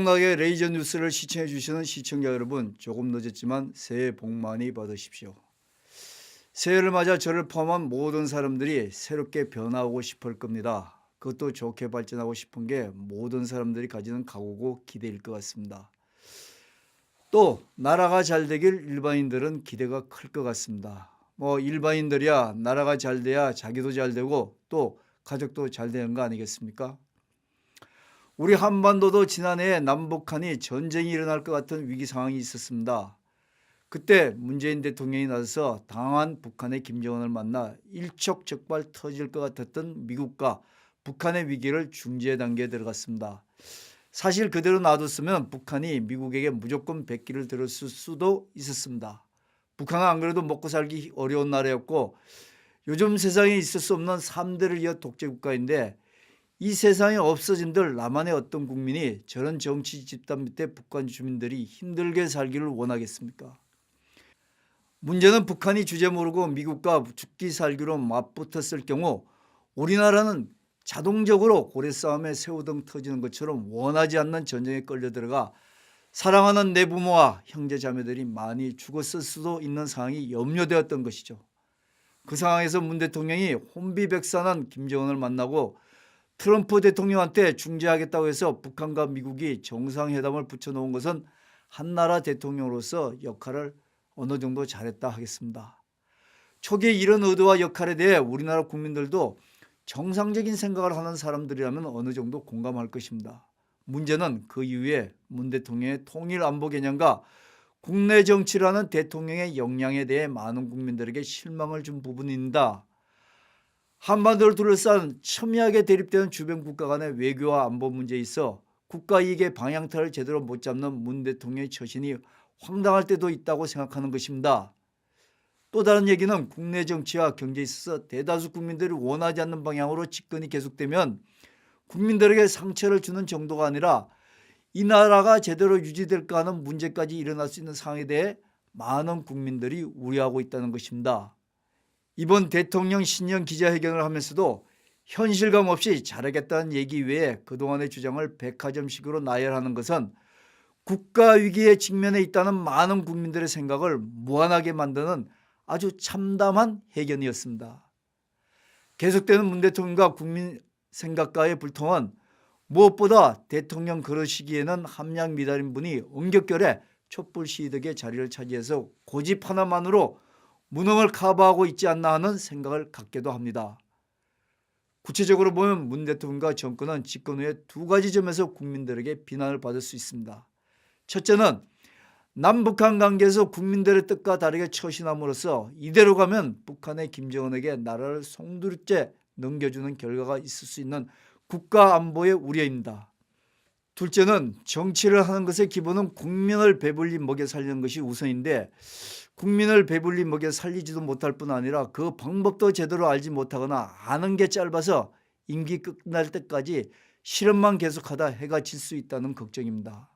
최영락의 레이저 뉴스를 시청해 주시는 시청자 여러분, 조금 늦었지만 새해 복 많이 받으십시오. 새해를 맞아 저를 포함한 모든 사람들이 새롭게 변화하고 싶을 겁니다. 그것도 좋게 발전하고 싶은 게 모든 사람들이 가지는 각오고 기대일 것 같습니다. 또 나라가 잘 되길 일반인들은 기대가 클 것 같습니다. 일반인들이야 나라가 잘 돼야 자기도 잘 되고 또 가족도 잘 되는 거 아니겠습니까? 우리 한반도도 지난해에 남북한이 전쟁이 일어날 것 같은 위기 상황이 있었습니다. 그때 문재인 대통령이 나서서 당한 북한의 김정은을 만나 일촉즉발 터질 것 같았던 미국과 북한의 위기를 중재 단계에 들어갔습니다. 사실 그대로 놔뒀으면 북한이 미국에게 무조건 백기를 들었을 수도 있었습니다. 북한은 안 그래도 먹고 살기 어려운 나라였고 요즘 세상에 있을 수 없는 3대를 이어 독재 국가인데 이 세상에 없어진들 남한의 어떤 국민이 저런 정치 집단 밑에 북한 주민들이 힘들게 살기를 원하겠습니까? 문제는 북한이 주제 모르고 미국과 죽기 살기로 맞붙었을 경우 우리나라는 자동적으로 고래싸움에 새우등 터지는 것처럼 원하지 않는 전쟁에 끌려들어가 사랑하는 내 부모와 형제 자매들이 많이 죽었을 수도 있는 상황이 염려되었던 것이죠. 그 상황에서 문 대통령이 혼비백산한 김정은을 만나고 트럼프 대통령한테 중재하겠다고 해서 북한과 미국이 정상회담을 붙여놓은 것은 한나라 대통령으로서 역할을 어느 정도 잘했다 하겠습니다. 초기에 이런 의도와 역할에 대해 우리나라 국민들도 정상적인 생각을 하는 사람들이라면 어느 정도 공감할 것입니다. 문제는 그 이후에 문 대통령의 통일 안보 개념과 국내 정치라는 대통령의 역량에 대해 많은 국민들에게 실망을 준 부분입니다. 한반도를 둘러싼 첨예하게 대립되는 주변 국가 간의 외교와 안보 문제에 있어 국가 이익의 방향타를 제대로 못 잡는 문 대통령의 처신이 황당할 때도 있다고 생각하는 것입니다. 또 다른 얘기는 국내 정치와 경제에 있어서 대다수 국민들이 원하지 않는 방향으로 집권이 계속되면 국민들에게 상처를 주는 정도가 아니라 이 나라가 제대로 유지될까 하는 문제까지 일어날 수 있는 상황에 대해 많은 국민들이 우려하고 있다는 것입니다. 이번 대통령 신년 기자회견을 하면서도 현실감 없이 잘하겠다는 얘기 외에 그동안의 주장을 백화점식으로 나열하는 것은 국가 위기에 직면해 있다는 많은 국민들의 생각을 무한하게 만드는 아주 참담한 회견이었습니다. 계속되는 문 대통령과 국민 생각과의 불통은 무엇보다 대통령 그러시기에는 함량 미달인 분이 엄격결에 촛불 시위덕의 자리를 차지해서 고집 하나만으로 무능을 커버하고 있지 않나 하는 생각을 갖기도 합니다. 구체적으로 보면 문 대통령과 정권은 집권 후에 두 가지 점에서 국민들에게 비난을 받을 수 있습니다. 첫째는 남북한 관계에서 국민들의 뜻과 다르게 처신함으로써 이대로 가면 북한의 김정은에게 나라를 송두리째 넘겨주는 결과가 있을 수 있는 국가 안보의 우려입니다. 둘째는 정치를 하는 것의 기본은 국민을 배불리 먹여 살리는 것이 우선인데 국민을 배불리 먹여 살리지도 못할 뿐 아니라 그 방법도 제대로 알지 못하거나 아는 게 짧아서 임기 끝날 때까지 실험만 계속하다 해가 질 수 있다는 걱정입니다.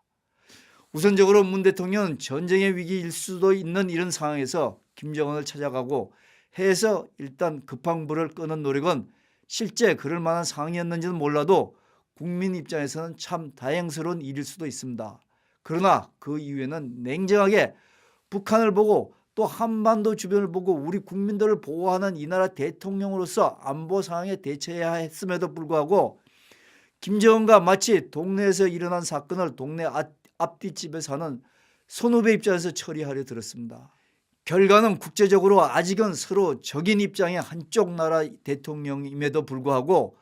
우선적으로 문 대통령은 전쟁의 위기일 수도 있는 이런 상황에서 김정은을 찾아가고 해서 일단 급한 불을 끄는 노력은 실제 그럴 만한 상황이었는지는 몰라도 국민 입장에서는 참 다행스러운 일일 수도 있습니다. 그러나 그 이후에는 냉정하게 북한을 보고 또 한반도 주변을 보고 우리 국민들을 보호하는 이 나라 대통령으로서 안보 상황에 대처해야 했음에도 불구하고 김정은과 마치 동네에서 일어난 사건을 동네 앞뒷집에서 하는 선후배 입장에서 처리하려 들었습니다. 결과는 국제적으로 아직은 서로 적인 입장의 한쪽 나라 대통령임에도 불구하고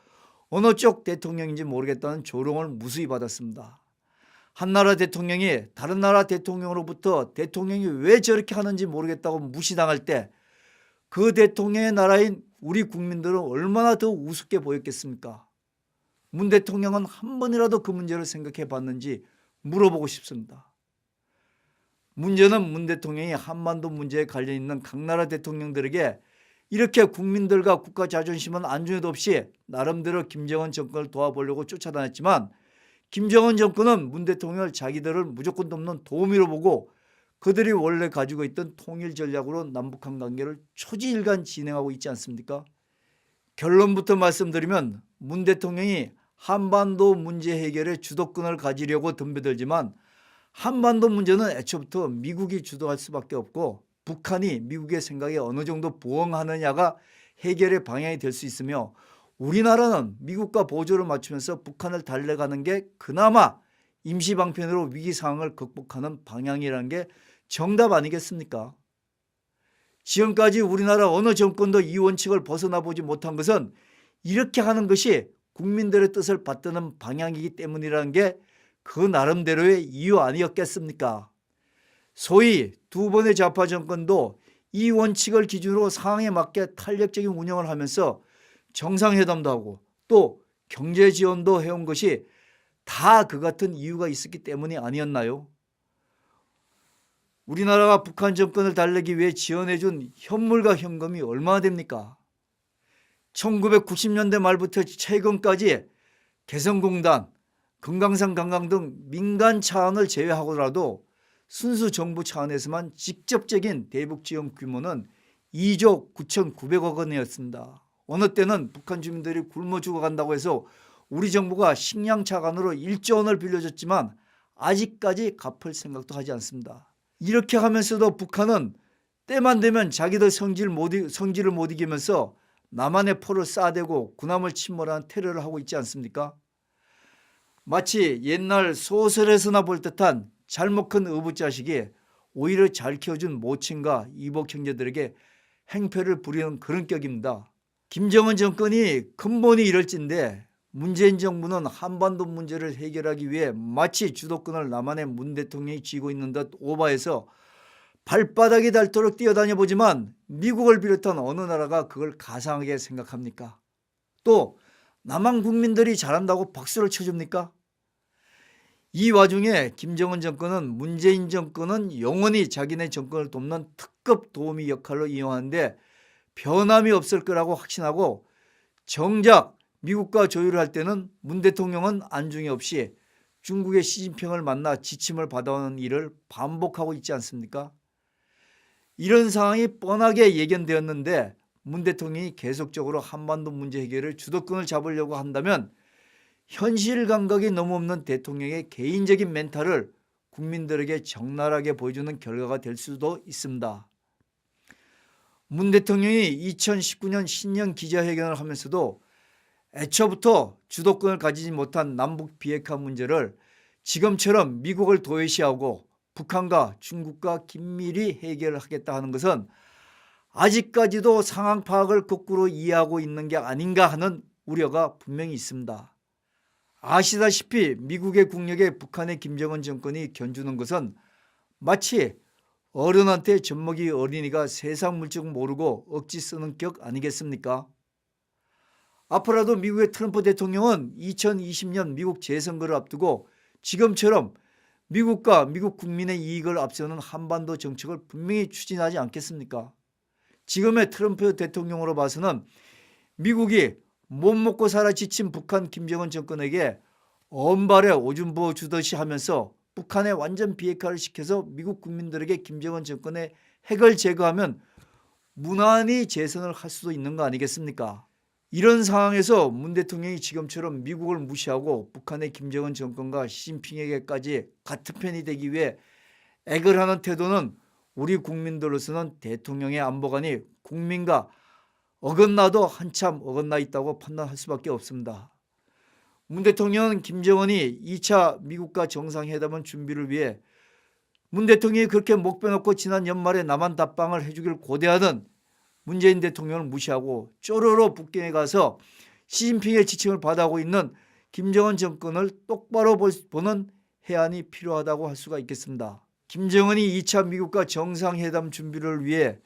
어느 쪽 대통령인지 모르겠다는 조롱을 무수히 받았습니다. 한 나라 대통령이 다른 나라 대통령으로부터 대통령이 왜 저렇게 하는지 모르겠다고 무시당할 때 그 대통령의 나라인 우리 국민들은 얼마나 더 우습게 보였겠습니까? 문 대통령은 한 번이라도 그 문제를 생각해 봤는지 물어보고 싶습니다. 문제는 문 대통령이 한반도 문제에 관련있는 각 나라 대통령들에게 이렇게 국민들과 국가 자존심은 안중에도 없이 나름대로 김정은 정권을 도와보려고 쫓아다녔지만 김정은 정권은 문 대통령을 자기들을 무조건 돕는 도우미로 보고 그들이 원래 가지고 있던 통일 전략으로 남북한 관계를 초지일간 진행하고 있지 않습니까? 결론부터 말씀드리면 문 대통령이 한반도 문제 해결에 주도권을 가지려고 덤벼들지만 한반도 문제는 애초부터 미국이 주도할 수밖에 없고 북한이 미국의 생각에 어느 정도 부응하느냐가 해결의 방향이 될 수 있으며 우리나라는 미국과 보조를 맞추면서 북한을 달래가는 게 그나마 임시방편으로 위기 상황을 극복하는 방향이라는 게 정답 아니겠습니까? 지금까지 우리나라 어느 정권도 이 원칙을 벗어나 보지 못한 것은 이렇게 하는 것이 국민들의 뜻을 받드는 방향이기 때문이라는 게 그 나름대로의 이유 아니었겠습니까? 소위 두 번의 좌파 정권도 이 원칙을 기준으로 상황에 맞게 탄력적인 운영을 하면서 정상회담도 하고 또 경제 지원도 해온 것이 다 그 같은 이유가 있었기 때문이 아니었나요? 우리나라가 북한 정권을 달래기 위해 지원해준 현물과 현금이 얼마나 됩니까? 1990년대 말부터 최근까지 개성공단, 금강산 관광 등 민간 차원을 제외하고라도 순수 정부 차원에서만 직접적인 대북 지원 규모는 2조 9,900억 원이었습니다. 어느 때는 북한 주민들이 굶어 죽어간다고 해서 우리 정부가 식량 차관으로 1조 원을 빌려줬지만 아직까지 갚을 생각도 하지 않습니다. 이렇게 하면서도 북한은 때만 되면 자기들 성질을 못 이기면서 남한의 포를 쏴대고 군함을 침몰하는 테러를 하고 있지 않습니까? 마치 옛날 소설에서나 볼 듯한 잘못 큰 어부자식이 오히려 잘 키워준 모친과 이복 형제들에게 행패를 부리는 그런 격입니다. 김정은 정권이 근본이 이럴진데 문재인 정부는 한반도 문제를 해결하기 위해 마치 주도권을 남한의 문 대통령이 쥐고 있는 듯 오바해서 발바닥이 닳도록 뛰어다녀 보지만 미국을 비롯한 어느 나라가 그걸 가상하게 생각합니까? 또 남한 국민들이 잘한다고 박수를 쳐줍니까? 이 와중에 김정은 정권은 문재인 정권은 영원히 자기네 정권을 돕는 특급 도우미 역할로 이용하는데 변함이 없을 거라고 확신하고 정작 미국과 조율을 할 때는 문 대통령은 안중에 없이 중국의 시진핑을 만나 지침을 받아오는 일을 반복하고 있지 않습니까? 이런 상황이 뻔하게 예견되었는데 문 대통령이 계속적으로 한반도 문제 해결을 주도권을 잡으려고 한다면 현실 감각이 너무 없는 대통령의 개인적인 멘탈을 국민들에게 적나라하게 보여주는 결과가 될 수도 있습니다. 문 대통령이 2019년 신년 기자회견을 하면서도 애초부터 주도권을 가지지 못한 남북 비핵화 문제를 지금처럼 미국을 도외시하고 북한과 중국과 긴밀히 해결하겠다 하는 것은 아직까지도 상황 파악을 거꾸로 이해하고 있는 게 아닌가 하는 우려가 분명히 있습니다. 아시다시피 미국의 국력에 북한의 김정은 정권이 견주는 것은 마치 어른한테 젖먹이 어린이가 세상 물정 모르고 억지 쓰는 격 아니겠습니까? 앞으로도 미국의 트럼프 대통령은 2020년 미국 재선거를 앞두고 지금처럼 미국과 미국 국민의 이익을 앞세우는 한반도 정책을 분명히 추진하지 않겠습니까? 지금의 트럼프 대통령으로 봐서는 미국이 못 먹고 살아 지친 북한 김정은 정권에게 언발에 오줌 부어 주듯이 하면서 북한에 완전 비핵화를 시켜서 미국 국민들에게 김정은 정권의 핵을 제거하면 무난히 재선을 할 수도 있는 거 아니겠습니까? 이런 상황에서 문 대통령이 지금처럼 미국을 무시하고 북한의 김정은 정권과 시진핑에게까지 같은 편이 되기 위해 액을 하는 태도는 우리 국민들로서는 대통령의 안보관이 국민과 어긋나도 한참 어긋나 있다고 판단할 수밖에 없습니다. 문 대통령은 김정은이 2차 미국과 정상회담 준비를 위해 문 대통령이 그렇게 목 빼놓고 지난 연말에 남한 답방을 해주길 고대하던 문재인 대통령을 무시하고 쪼르르 북경에 가서 시진핑의 지침을 받아오고 있는 김정은 정권을 똑바로 보는 해안이 필요하다고 할 수가 있겠습니다. 김정은이 2차 미국과 정상회담 준비를 위해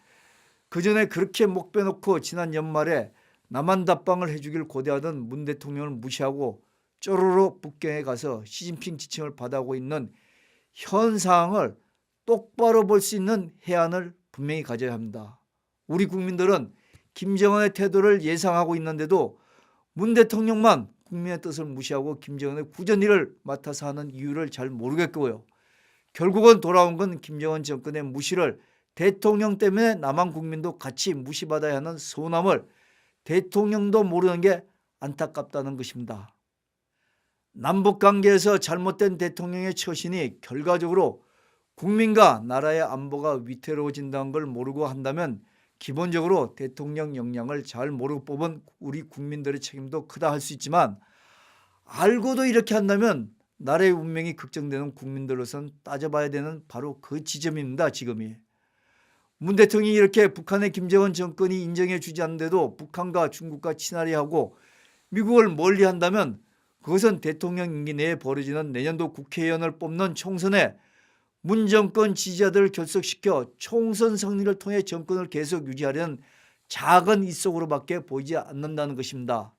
그전에 그렇게 목 빼놓고 지난 연말에 남한 답방을 해주길 고대하던 문 대통령을 무시하고 쪼르르 북경에 가서 시진핑 지침을 받아오고 있는 현 상황을 똑바로 볼 수 있는 해안을 분명히 가져야 합니다. 우리 국민들은 김정은의 태도를 예상하고 있는데도 문 대통령만 국민의 뜻을 무시하고 김정은의 후전일을 맡아서 하는 이유를 잘 모르겠고요. 결국은 돌아온 건 김정은 정권의 무시를 대통령 때문에 남한 국민도 같이 무시받아야 하는 서운함을 대통령도 모르는 게 안타깝다는 것입니다. 남북관계에서 잘못된 대통령의 처신이 결과적으로 국민과 나라의 안보가 위태로워진다는 걸 모르고 한다면 기본적으로 대통령 역량을 잘 모르고 뽑은 우리 국민들의 책임도 크다 할 수 있지만, 알고도 이렇게 한다면 나라의 운명이 걱정되는 국민들로서는 따져봐야 되는 바로 그 지점입니다. 지금이 문 대통령이 이렇게 북한의 김정은 정권이 인정해 주지 않는데도 북한과 중국과 친하려 하고 미국을 멀리한다면 그것은 대통령 임기 내에 벌어지는 내년도 국회의원을 뽑는 총선에 문 정권 지지자들을 결속시켜 총선 승리를 통해 정권을 계속 유지하려는 작은 입속으로밖에 보이지 않는다는 것입니다.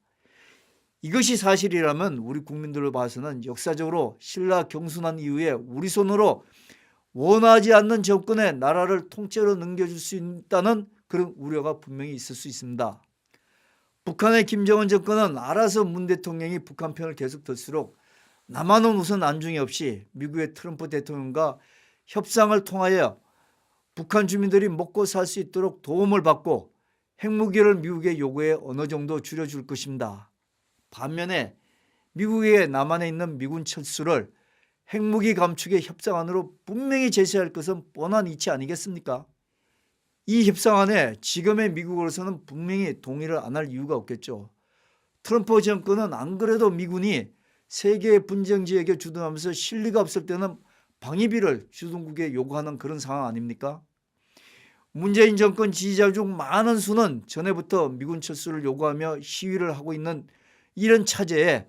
이것이 사실이라면 우리 국민들로 봐서는 역사적으로 신라 경순환 이후에 우리 손으로 원하지 않는 정권에 나라를 통째로 넘겨줄 수 있다는 그런 우려가 분명히 있을 수 있습니다. 북한의 김정은 정권은 알아서 문 대통령이 북한 편을 계속 들수록 남한은 우선 안중에 없이 미국의 트럼프 대통령과 협상을 통하여 북한 주민들이 먹고 살 수 있도록 도움을 받고 핵무기를 미국의 요구에 어느 정도 줄여줄 것입니다. 반면에 미국의 남한에 있는 미군 철수를 핵무기 감축의 협상안으로 분명히 제시할 것은 뻔한 이치 아니겠습니까? 이 협상안에 지금의 미국으로서는 분명히 동의를 안 할 이유가 없겠죠. 트럼프 정권은 안 그래도 미군이 세계의 분쟁지역에 주둔하면서 실리가 없을 때는 방위비를 주둔국에 요구하는 그런 상황 아닙니까? 문재인 정권 지지자 중 많은 수는 전에부터 미군 철수를 요구하며 시위를 하고 있는 이런 차제에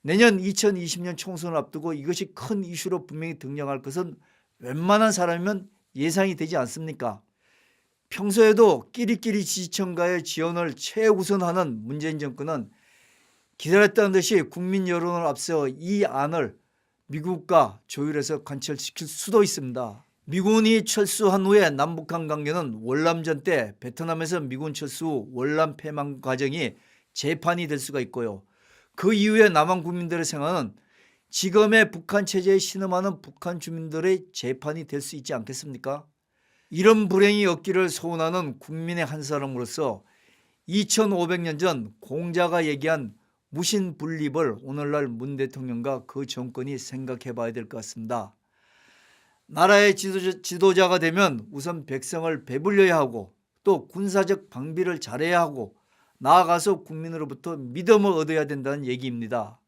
내년 2020년 총선을 앞두고 이것이 큰 이슈로 분명히 등장할 것은 웬만한 사람이면 예상이 되지 않습니까? 평소에도 끼리끼리 지지층과의 지원을 최우선하는 문재인 정권은 기다렸다는 듯이 국민 여론을 앞서 이 안을 미국과 조율해서 관철시킬 수도 있습니다. 미군이 철수한 후에 남북한 관계는 월남전 때 베트남에서 미군 철수 후 월남 패망 과정이 재판이 될 수가 있고요. 그 이후에 남한 국민들의 생활은 지금의 북한 체제에 신음하는 북한 주민들의 재판이 될 수 있지 않겠습니까? 이런 불행이 없기를 소원하는 국민의 한 사람으로서 2500년 전 공자가 얘기한 무신분립을 오늘날 문 대통령과 그 정권이 생각해 봐야 될 것 같습니다. 나라의 지도자가 되면 우선 백성을 배불려야 하고 또 군사적 방비를 잘해야 하고 나아가서 국민으로부터 믿음을 얻어야 된다는 얘기입니다.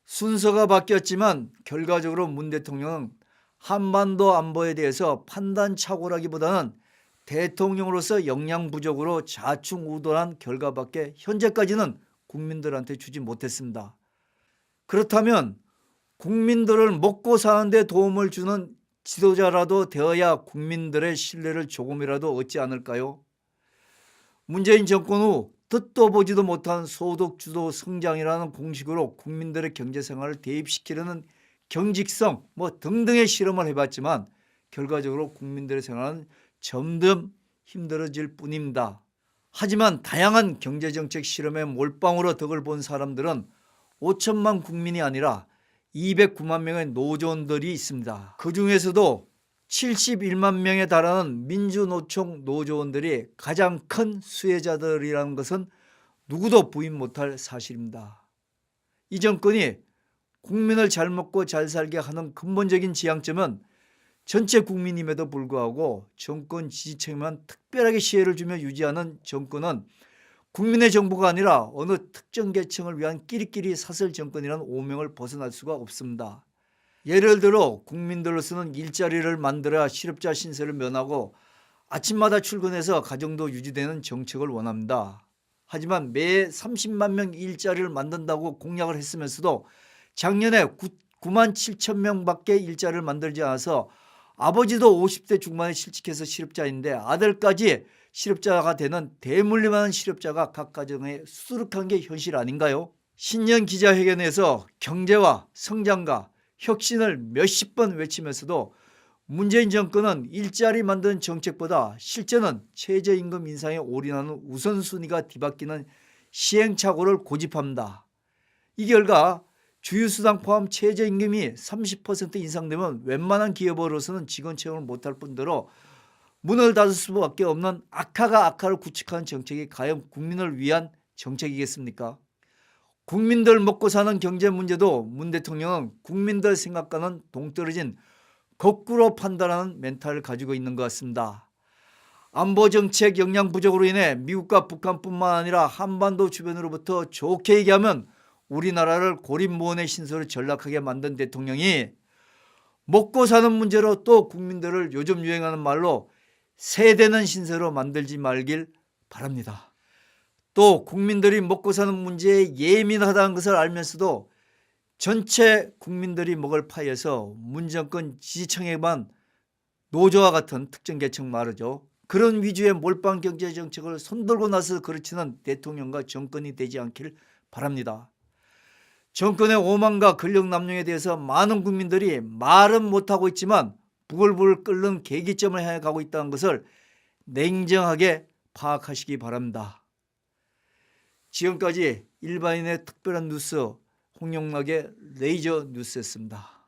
순서가 바뀌었지만 결과적으로 문 대통령은 한반도 안보에 대해서 판단착오라기보다는 대통령으로서 역량 부족으로 좌충우돌한 결과밖에 현재까지는 국민들한테 주지 못했습니다. 그렇다면 국민들을 먹고 사는 데 도움을 주는 지도자라도 되어야 국민들의 신뢰를 조금이라도 얻지 않을까요? 문재인 정권 후 듣도 보지도 못한 소득주도 성장이라는 공식으로 국민들의 경제생활을 대입시키려는 경직성 등등의 실험을 해봤지만 결과적으로 국민들의 생활은 점점 힘들어질 뿐입니다. 하지만 다양한 경제정책 실험의 몰빵으로 덕을 본 사람들은 5천만 국민이 아니라 209만 명의 노조원들이 있습니다. 그 중에서도 71만 명에 달하는 민주노총 노조원들이 가장 큰 수혜자들이라는 것은 누구도 부인 못할 사실입니다. 이 정권이 국민을 잘 먹고 잘 살게 하는 근본적인 지향점은 전체 국민임에도 불구하고 정권 지지층에만 특별하게 시혜를 주며 유지하는 정권은 국민의 정부가 아니라 어느 특정 계층을 위한 끼리끼리 사설 정권이라는 오명을 벗어날 수가 없습니다. 예를 들어 국민들로서는 일자리를 만들어야 실업자 신세를 면하고 아침마다 출근해서 가정도 유지되는 정책을 원합니다. 하지만 매 30만 명 일자리를 만든다고 공약을 했으면서도 작년에 9만 7천 명밖에 일자리를 만들지 않아서 아버지도 50대 중반에 실직해서 실업자인데 아들까지 실업자가 되는 대물림하는 실업자가 각 가정에 수두룩한 게 현실 아닌가요? 신년 기자회견에서 경제와 성장과 혁신을 몇십 번 외치면서도 문재인 정권은 일자리 만드는 정책보다 실제는 최저임금 인상에 올인하는 우선순위가 뒤바뀌는 시행착오를 고집합니다. 이 결과 주휴수당 포함 최저임금이 30% 인상되면 웬만한 기업으로서는 직원 채용을 못할 뿐더러 문을 닫을 수밖에 없는 악화가 악화를 구축하는 정책이 과연 국민을 위한 정책이겠습니까? 국민들 먹고 사는 경제 문제도 문 대통령은 국민들 생각과는 동떨어진 거꾸로 판단하는 멘탈을 가지고 있는 것 같습니다. 안보정책 역량 부족으로 인해 미국과 북한뿐만 아니라 한반도 주변으로부터 좋게 얘기하면 우리나라를 고립무원의 신세로 전락하게 만든 대통령이 먹고 사는 문제로 또 국민들을 요즘 유행하는 말로 세대는 신세로 만들지 말길 바랍니다. 또 국민들이 먹고 사는 문제에 예민하다는 것을 알면서도 전체 국민들이 먹을 파이에서 문정권 지지층에만 노조와 같은 특정 계층 말이죠. 그런 위주의 몰빵 경제 정책을 손들고 나서 그르치는 대통령과 정권이 되지 않길 바랍니다. 정권의 오만과 권력 남용에 대해서 많은 국민들이 말은 못하고 있지만 부글부글 끓는 계기점을 향해 가고 있다는 것을 냉정하게 파악하시기 바랍니다. 지금까지 일반인의 특별한 뉴스 홍영락의 레이저 뉴스였습니다.